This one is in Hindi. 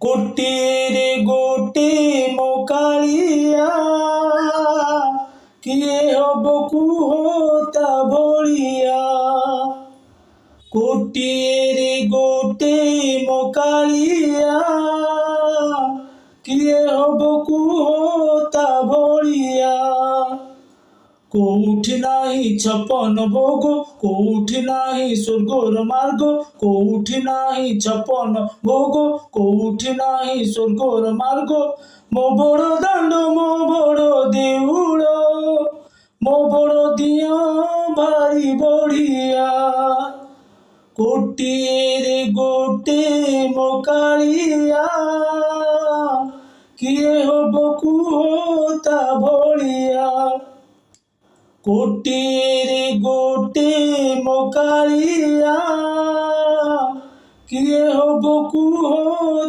कोटिरे गोटे मो कालिया किए हब कुहता भलिया। कोटिरे गोटे मो कालिया किए हब कुहता भलिया। कोउठी नाही छपन भोग कोउठी नाही स्वर्गर मार्ग कोउठी नाही छपन भोग कोउठी नाही स्वर्गर मार्ग। मो बड़ दांड मो बड़ देउल मो बड़ दिया भारी बढ़िया। कोटिरे गोटे मो कालिया किए हब कुहता भलिया। कोटिरे गोटे मो कालिया किए हब कुहता